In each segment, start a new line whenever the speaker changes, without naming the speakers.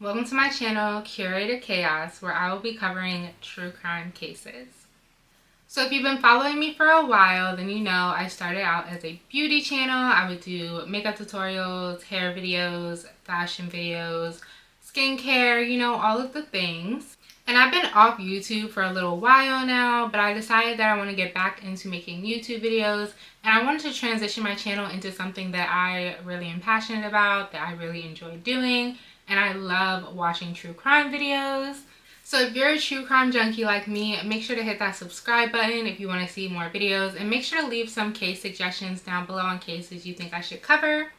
Welcome to my channel, Curated Chaos, where I will be covering true crime cases. So if you've been following me for a while, then you know I started out as a beauty channel. I would do makeup tutorials, hair videos, fashion videos, skincare, all of the things. And I've been off YouTube for a little while now, but I decided that I want to get back into making YouTube videos, and I wanted to transition my channel into something that I really am passionate about, that I really enjoy doing, and I love watching true crime videos. So if you're a true crime junkie like me, make sure to hit that subscribe button if you want to see more videos, and make sure to leave some case suggestions down below on cases you think I should cover.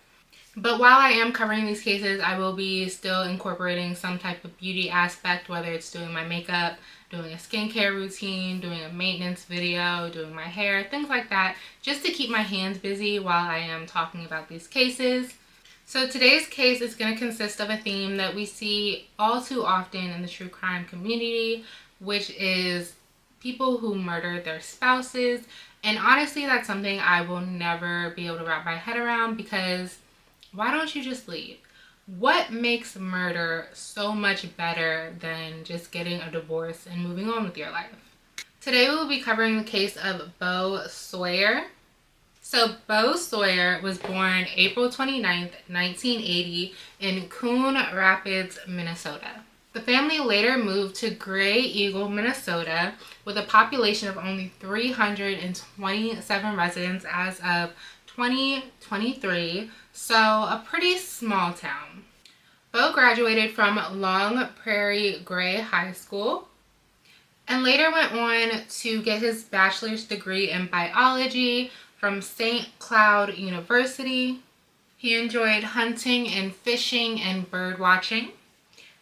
But while I am covering these cases, I will be still incorporating some type of beauty aspect, whether it's doing my makeup, doing a skincare routine, doing a maintenance video, doing my hair, things like that, just to keep my hands busy while I am talking about these cases. So today's case is going to consist of a theme that we see all too often in the true crime community, which is people who murder their spouses. And honestly, that's something I will never be able to wrap my head around, because why don't you just leave? What makes murder so much better than just getting a divorce and moving on with your life? Today we will be covering the case of Bo Sawyer. So Bo Sawyer was born April 29th, 1980 in Coon Rapids, Minnesota. The family later moved to Gray Eagle, Minnesota, with a population of only 327 residents as of 2023, so a pretty small town. Bo graduated from Long Prairie Gray High School and later went on to get his bachelor's degree in biology from St. Cloud University. He enjoyed hunting and fishing and bird watching,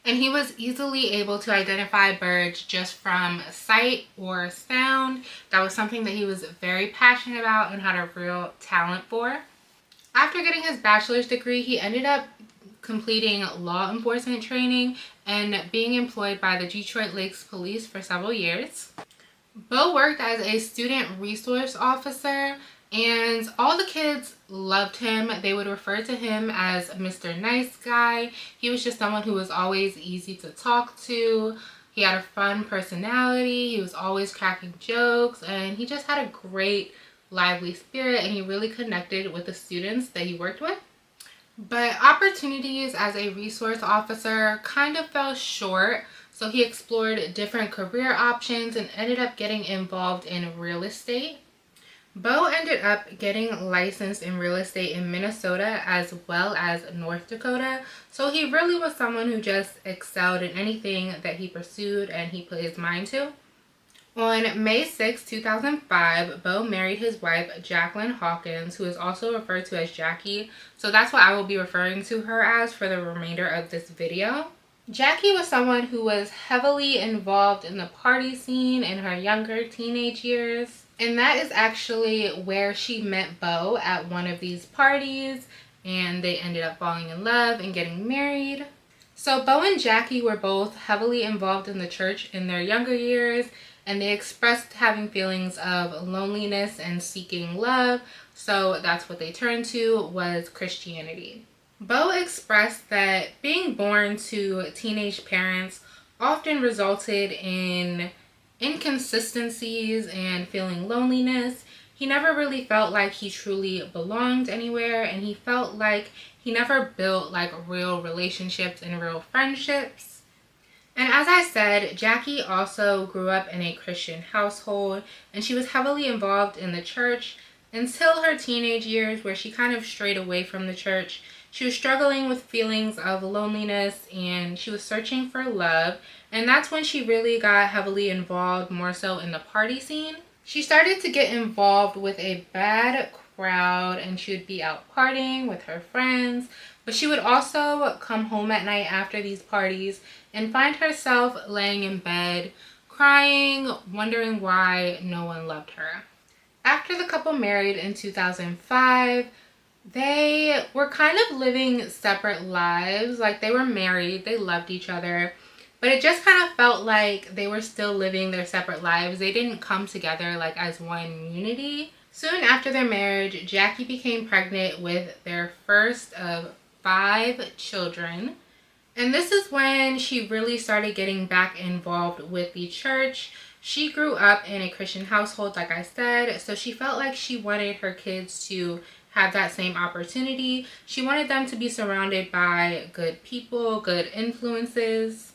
and he was easily able to identify birds just from sight or sound. That was something that he was very passionate about and had a real talent for. After getting his bachelor's degree, he ended up completing law enforcement training and being employed by the Detroit Lakes Police for several years. Bo worked as a student resource officer, and all the kids loved him. They would refer to him as Mr. Nice Guy. He was just someone who was always easy to talk to. He had a fun personality. He was always cracking jokes, and he just had a great, lively spirit, and he really connected with the students that he worked with. But opportunities as a resource officer kind of fell short, so he explored different career options and ended up getting involved in real estate. Bo ended up getting licensed in real estate in Minnesota as well as North Dakota, so he really was someone who just excelled in anything that he pursued and he put his mind to. On May 6, 2005, Bo married his wife, Jacqueline Hawkins, who is also referred to as Jackie, so that's what I will be referring to her as for the remainder of this video. Jackie was someone who was heavily involved in the party scene in her younger teenage years, and that is actually where she met Bo, at one of these parties, and they ended up falling in love and getting married. So Bo and Jackie were both heavily involved in the church in their younger years, and they expressed having feelings of loneliness and seeking love, so that's what they turned to, was Christianity. Bo expressed that being born to teenage parents often resulted in inconsistencies and feeling loneliness. He never really felt like he truly belonged anywhere, and he felt like he never built like real relationships and real friendships. And as I said, Jackie also grew up in a Christian household, and she was heavily involved in the church until her teenage years, where she kind of strayed away from the church. She was struggling with feelings of loneliness, and she was searching for love, and that's when she really got heavily involved more so in the party scene. She started to get involved with a bad crowd, and she would be out partying with her friends, but she would also come home at night after these parties and find herself laying in bed, crying, wondering why no one loved her. After the couple married in 2005, they were kind of living separate lives. Like, they were married, they loved each other, but it just kind of felt like they were still living their separate lives. They didn't come together like as one unity. Soon after their marriage, Jackie became pregnant with their first of 5 children. And this is when she really started getting back involved with the church. She grew up in a Christian household, like I said, so she felt like she wanted her kids to have that same opportunity. She wanted them to be surrounded by good people, good influences.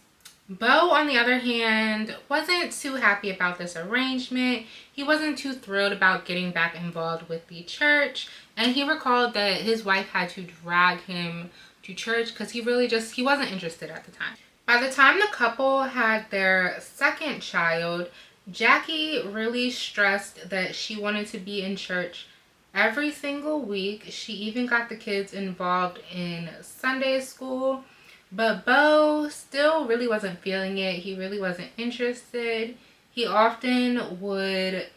Bo, on the other hand, wasn't too happy about this arrangement. He wasn't too thrilled about getting back involved with the church, and he recalled that his wife had to drag him to church because he wasn't interested at the time. By the time the couple had their second child, Jackie really stressed that she wanted to be in church every single week. She even got the kids involved in Sunday school. But Bo still really wasn't feeling it. He really wasn't interested. He often would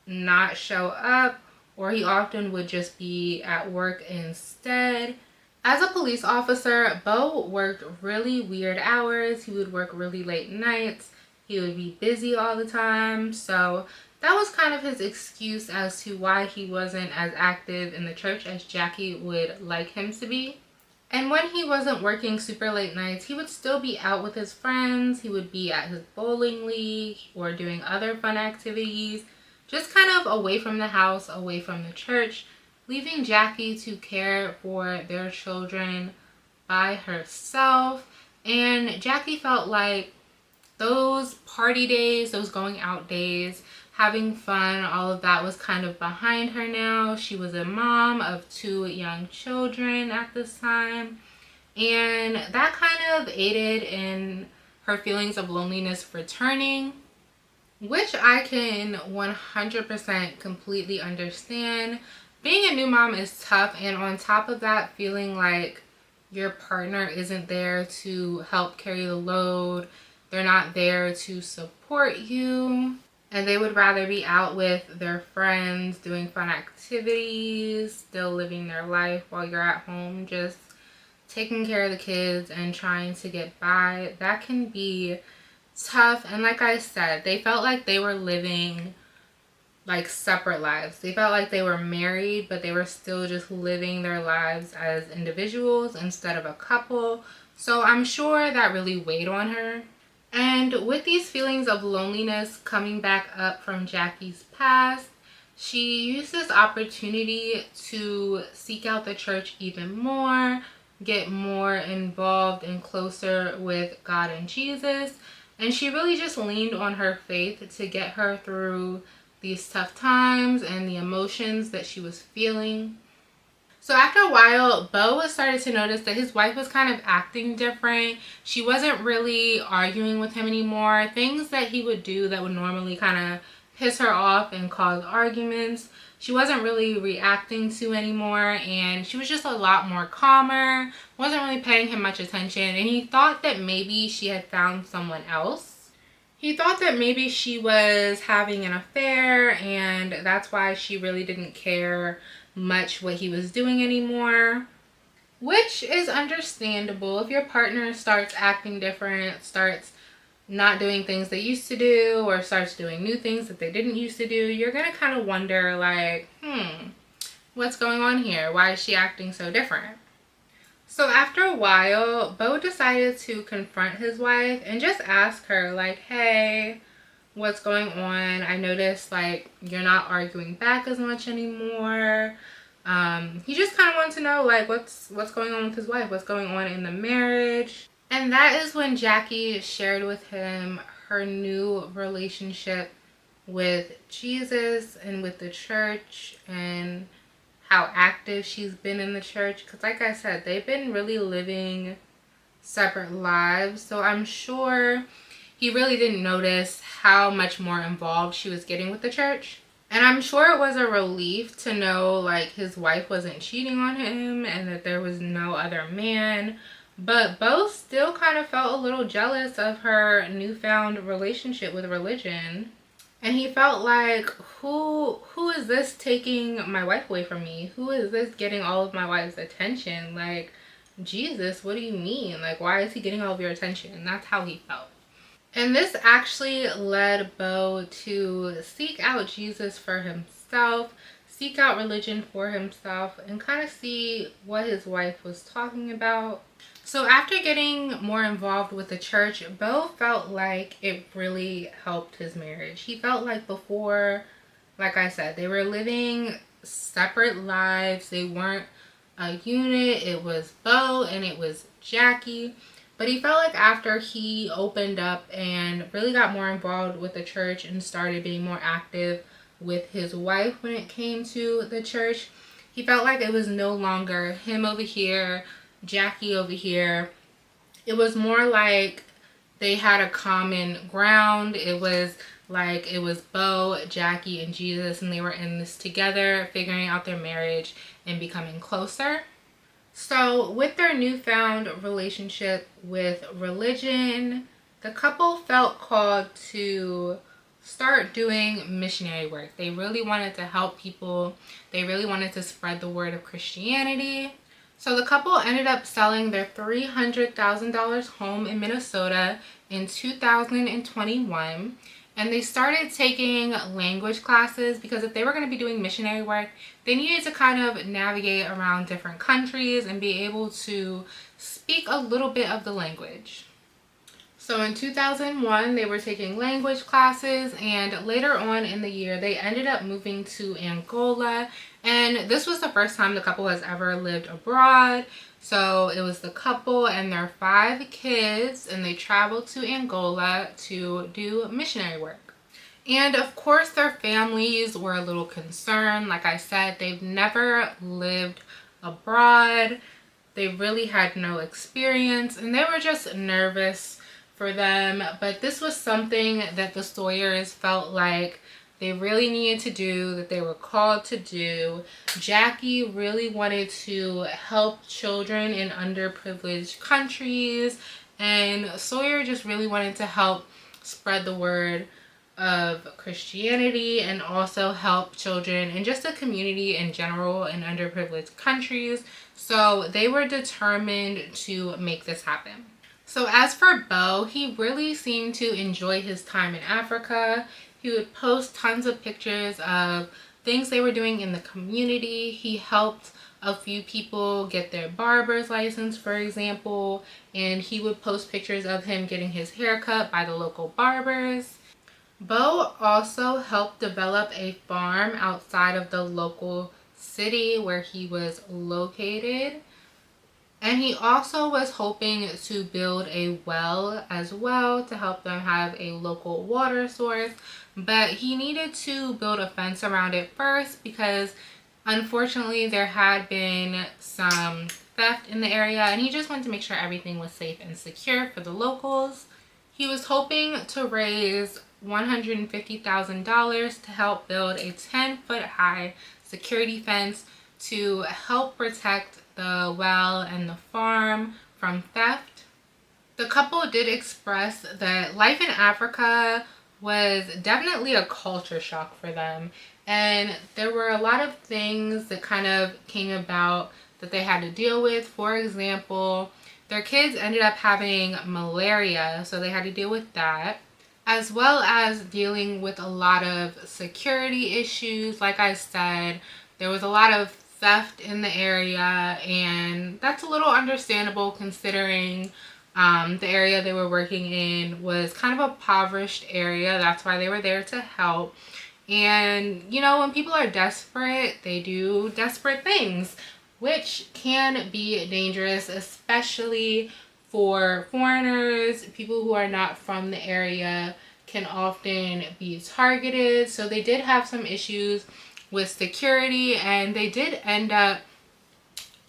not show up, or he often would just be at work instead. As a police officer, Bo worked really weird hours. He would work really late nights. He would be busy all the time. So that was kind of his excuse as to why he wasn't as active in the church as Jackie would like him to be. And when he wasn't working super late nights, he would still be out with his friends. He would be at his bowling league or doing other fun activities, just kind of away from the house, away from the church, leaving Jackie to care for their children by herself. And Jackie felt like those party days, those going out days, having fun, all of that was kind of behind her now. She was a mom of 2 young children at this time, and that kind of aided in her feelings of loneliness returning, which I can 100% completely understand. Being a new mom is tough, and on top of that, feeling like your partner isn't there to help carry the load, they're not there to support you, and they would rather be out with their friends doing fun activities, still living their life while you're at home just taking care of the kids and trying to get by. That can be tough. And like I said, they felt like they were living like separate lives. They felt like they were married, but they were still just living their lives as individuals instead of a couple. So I'm sure that really weighed on her. And with these feelings of loneliness coming back up from Jackie's past, she used this opportunity to seek out the church even more, get more involved and closer with God and Jesus. And she really just leaned on her faith to get her through these tough times and the emotions that she was feeling. So after a while, Bo started to notice that his wife was kind of acting different. She wasn't really arguing with him anymore. Things that he would do that would normally kind of piss her off and cause arguments, she wasn't really reacting to anymore, and she was just a lot more calmer, wasn't really paying him much attention, and he thought that maybe she had found someone else. He thought that maybe she was having an affair, and that's why she really didn't care much what he was doing anymore, which is understandable. If your partner starts acting different, starts not doing things they used to do, or starts doing new things that they didn't used to do, you're gonna kind of wonder like, what's going on here? Why is she acting so different? So after a while, Bo decided to confront his wife and just ask her like, hey, what's going on? I noticed like you're not arguing back as much anymore. He just kind of wanted to know like what's going on with his wife, what's going on in the marriage. And that is when Jackie shared with him her new relationship with Jesus and with the church, and how active she's been in the church. Because like I said, they've been really living separate lives. So I'm sure he really didn't notice how much more involved she was getting with the church. And I'm sure it was a relief to know like his wife wasn't cheating on him and that there was no other man. But Bo still kind of felt a little jealous of her newfound relationship with religion. And he felt like, who is this taking my wife away from me? Who is this getting all of my wife's attention? Like, Jesus, what do you mean? Like, why is he getting all of your attention? And that's how he felt. And this actually led Bo to seek out Jesus for himself, seek out religion for himself, and kind of see what his wife was talking about. So after getting more involved with the church, Bo felt like it really helped his marriage. He felt like before, like I said, they were living separate lives. They weren't a unit. It was Bo and it was Jackie. But he felt like after he opened up and really got more involved with the church and started being more active with his wife when it came to the church, he felt like it was no longer him over here, Jackie over here. It was more like they had a common ground. It was like it was Bo, Jackie, and Jesus, and they were in this together, figuring out their marriage and becoming closer. So, with their newfound relationship with religion, the couple felt called to start doing missionary work. They really wanted to help people, they really wanted to spread the word of Christianity. So, the couple ended up selling their $300,000 home in Minnesota in 2021. And they started taking language classes because if they were going to be doing missionary work, they needed to kind of navigate around different countries and be able to speak a little bit of the language. So in 2001, they were taking language classes, and later on in the year, they ended up moving to Angola. And this was the first time the couple has ever lived abroad. So it was the couple and their 5 kids, and they traveled to Angola to do missionary work. And of course, their families were a little concerned. Like I said, they've never lived abroad. They really had no experience, and they were just nervous for them. But this was something that the Sawyers felt like they really needed to do, that they were called to do. Jackie really wanted to help children in underprivileged countries, and Sawyer just really wanted to help spread the word of Christianity and also help children in just the community in general in underprivileged countries. So they were determined to make this happen. So as for Bo, he really seemed to enjoy his time in Africa. He would post tons of pictures of things they were doing in the community. He helped a few people get their barber's license, for example, and he would post pictures of him getting his hair cut by the local barbers. Bo also helped develop a farm outside of the local city where he was located. And he also was hoping to build a well as well to help them have a local water source. But he needed to build a fence around it first because unfortunately there had been some theft in the area, and he just wanted to make sure everything was safe and secure for the locals. He was hoping to raise $150,000 to help build a 10-foot high security fence to help protect the well and the farm from theft. The couple did express that life in Africa was definitely a culture shock for them, and there were a lot of things that kind of came about that they had to deal with. For example, their kids ended up having malaria, so they had to deal with that, as well as dealing with a lot of security issues. Like I said, there was a lot of theft in the area, and that's a little understandable considering the area they were working in was kind of a impoverished area. That's why they were there to help. And you know, when people are desperate, they do desperate things, which can be dangerous, especially for foreigners. People who are not from the area can often be targeted. So they did have some issues with security, and they did end up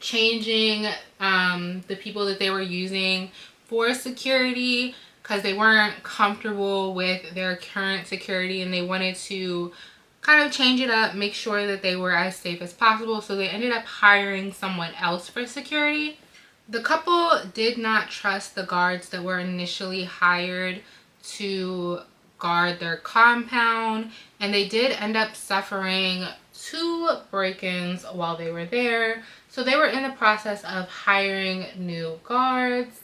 changing the people that they were using for security because they weren't comfortable with their current security, and they wanted to kind of change it up, make sure that they were as safe as possible. So they ended up hiring someone else for security. The couple did not trust the guards that were initially hired to guard their compound, and they did end up suffering 2 break-ins while they were there. So they were in the process of hiring new guards.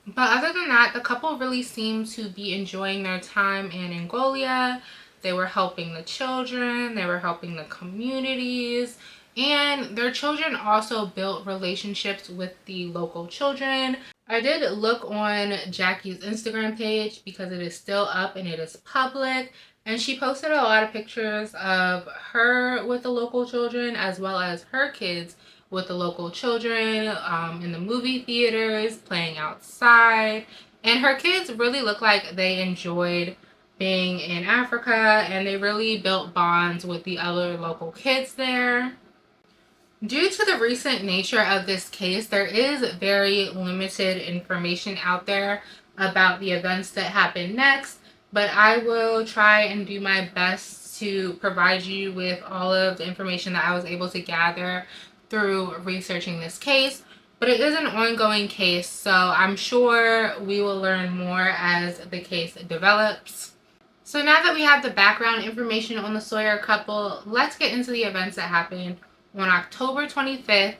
But other than that, the couple really seemed to be enjoying their time in Angola. They were helping the children, they were helping the communities, And their children also built relationships with the local children. I did look on Jackie's Instagram page because it is still up and it is public. And she posted a lot of pictures of her with the local children as well as her kids with the local children in the movie theaters, playing outside. And her kids really look like they enjoyed being in Africa and they really built bonds with the other local kids there. Due to the recent nature of this case, there is very limited information out there about the events that happened next, but I will try and do my best to provide you with all of the information that I was able to gather through researching this case. But it is an ongoing case, so I'm sure we will learn more as the case develops. So now that we have the background information on the Sawyer couple, let's get into the events that happened on October 25th,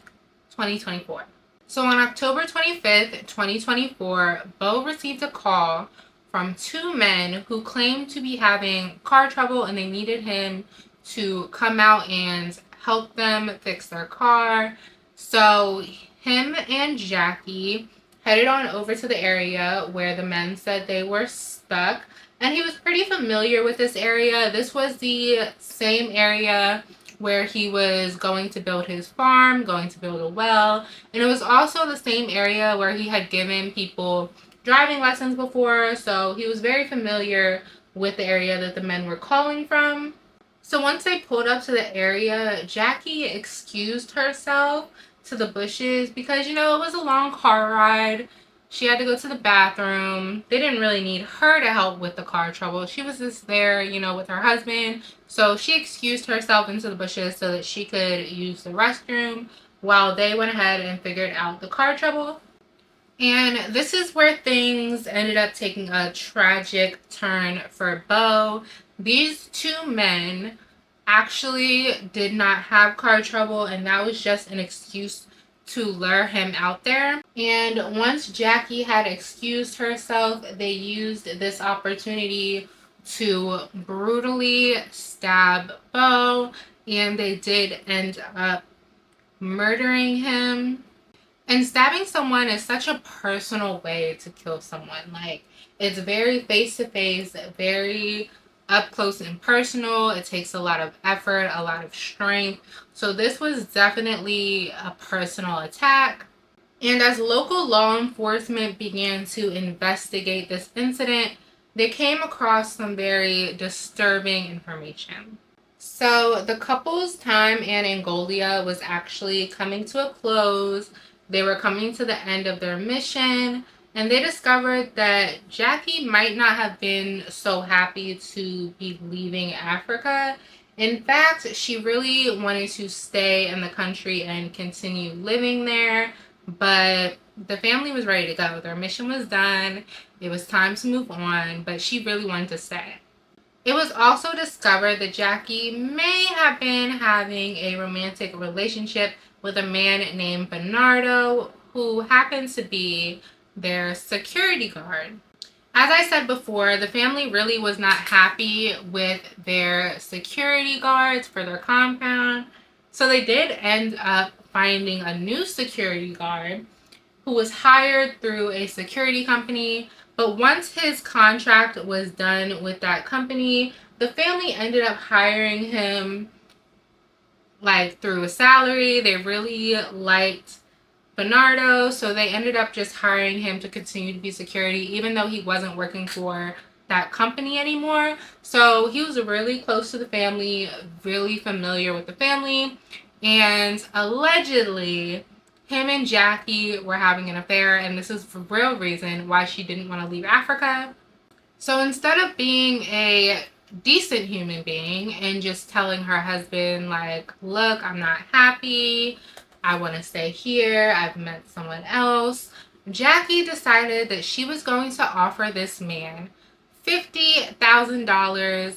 2024. So on October 25th, 2024, Bo received a call from two men who claimed to be having car trouble and they needed him to come out and help them fix their car. So him and Jackie headed on over to the area where the men said they were stuck. And he was pretty familiar with this area. This was the same area where he was going to build his farm, going to build a well. And it was also the same area where he had given people driving lessons before. So he was very familiar with the area that the men were calling from. So once they pulled up to the area, Jackie excused herself to the bushes because, it was a long car ride. She had to go to the bathroom. They didn't really need her to help with the car trouble. She was just there, with her husband. So she excused herself into the bushes so that she could use the restroom while they went ahead and figured out the car trouble. And this is where things ended up taking a tragic turn for Bo. These two men actually did not have car trouble, and that was just an excuse to lure him out there. And once Jackie had excused herself, they used this opportunity to brutally stab Bo, and they did end up murdering him. And stabbing someone is such a personal way to kill someone. Like, it's very face-to-face, very up close and personal. It takes a lot of effort, a lot of strength. So this was definitely a personal attack. And as local law enforcement began to investigate this incident, they came across some very disturbing information. So the couple's time in Angola was actually coming to a close. They were coming to the end of their mission, and they discovered that Jackie might not have been so happy to be leaving Africa. In fact, she really wanted to stay in the country and continue living there, but the family was ready to go. Their mission was done. It was time to move on, but she really wanted to stay. It was also discovered that Jackie may have been having a romantic relationship with a man named Bernardo, who happens to be their security guard. As I said before, the family really was not happy with their security guards for their compound, so they did end up finding a new security guard who was hired through a security company. But once his contract was done with that company, the family ended up hiring him through a salary. They really liked Bernardo, so they ended up just hiring him to continue to be security, even though he wasn't working for that company anymore. So he was really close to the family, really familiar with the family, and allegedly him and Jackie were having an affair, and this is the real reason why she didn't want to leave Africa. So instead of being a decent human being and just telling her husband, look, I'm not happy, I want to stay here, I've met someone else, Jackie decided that she was going to offer this man $50,000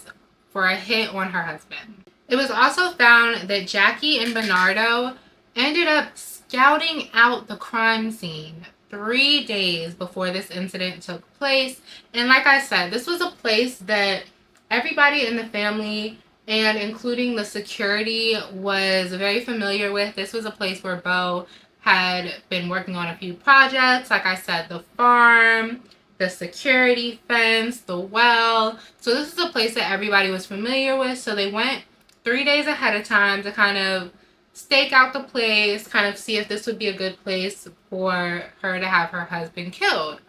for a hit on her husband. It was also found that Jackie and Bernardo ended up scouting out the crime scene 3 days before this incident took place. And like I said, this was a place that everybody in the family and including the security was very familiar with. This was a place where Bo had been working on a few projects. Like I said, the farm, the security fence, the well. So this is a place that everybody was familiar with. So they went 3 days ahead of time to kind of stake out the place, kind of see if this would be a good place for her to have her husband killed.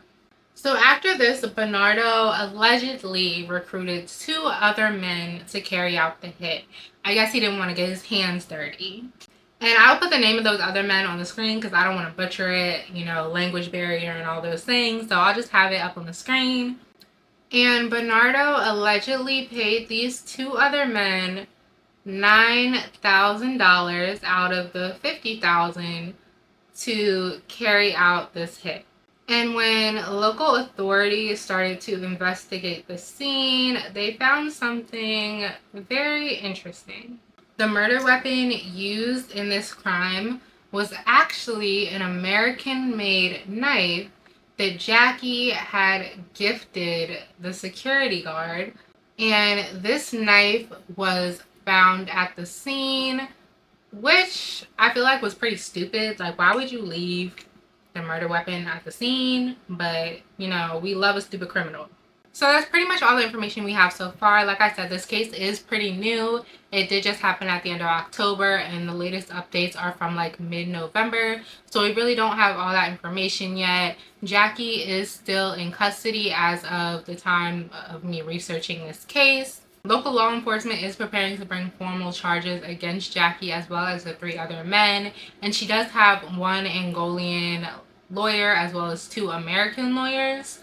So after this, Bernardo allegedly recruited 2 other men to carry out the hit. I guess he didn't want to get his hands dirty. And I'll put the name of those other men on the screen because I don't want to butcher it, language barrier and all those things. So I'll just have it up on the screen. And Bernardo allegedly paid these 2 other men $9,000 out of the $50,000 to carry out this hit. And when local authorities started to investigate the scene, they found something very interesting. The murder weapon used in this crime was actually an American-made knife that Jackie had gifted the security guard. And this knife was found at the scene, which I feel like was pretty stupid. Like, why would you leave the murder weapon at the scene? But, we love a stupid criminal. So that's pretty much all the information we have so far. Like I said, this case is pretty new. It did just happen at the end of October, and the latest updates are from like mid-November. So we really don't have all that information yet. Jackie is still in custody as of the time of me researching this case. Local law enforcement is preparing to bring formal charges against Jackie as well as the 3 other men. And she does have one Angolan lawyer as well as 2 American lawyers.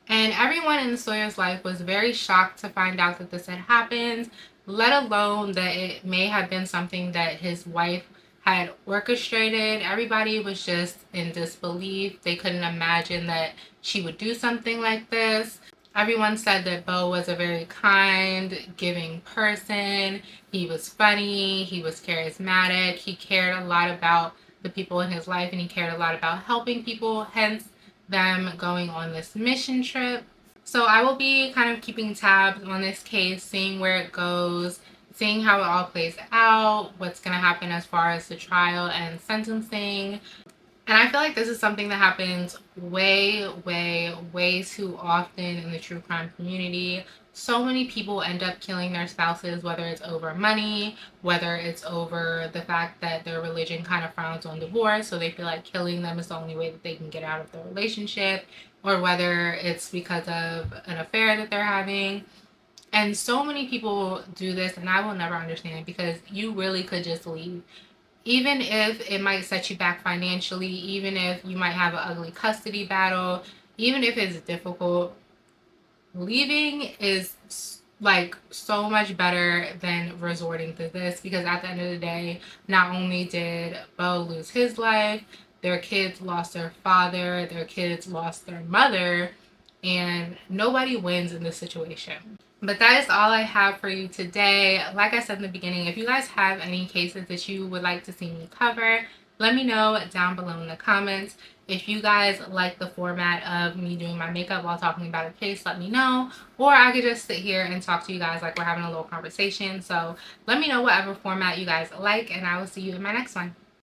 And everyone in Sawyer's life was very shocked to find out that this had happened, let alone that it may have been something that his wife had orchestrated. Everybody was just in disbelief. They couldn't imagine that she would do something like this. Everyone said that Bo was a very kind, giving person. He was funny. He was charismatic. He cared a lot about the people in his life, and he cared a lot about helping people, hence them going on this mission trip. So I will be kind of keeping tabs on this case, seeing where it goes, seeing how it all plays out, what's going to happen as far as the trial and sentencing. And I feel like this is something that happens way, way, way too often in the true crime community. So many people end up killing their spouses, whether it's over money, whether it's over the fact that their religion kind of frowns on divorce, so they feel like killing them is the only way that they can get out of the relationship, or whether it's because of an affair that they're having. And so many people do this, and I will never understand, because you really could just leave. Even if it might set you back financially, even if you might have an ugly custody battle, even if it's difficult, leaving is like so much better than resorting to this, because at the end of the day, not only did Bo lose his life, their kids lost their father, their kids lost their mother, and nobody wins in this situation. But that is all I have for you today. Like I said in the beginning, if you guys have any cases that you would like to see me cover, let me know down below in the comments. If you guys like the format of me doing my makeup while talking about a case, let me know. Or I could just sit here and talk to you guys like we're having a little conversation. So let me know whatever format you guys like, and I will see you in my next one.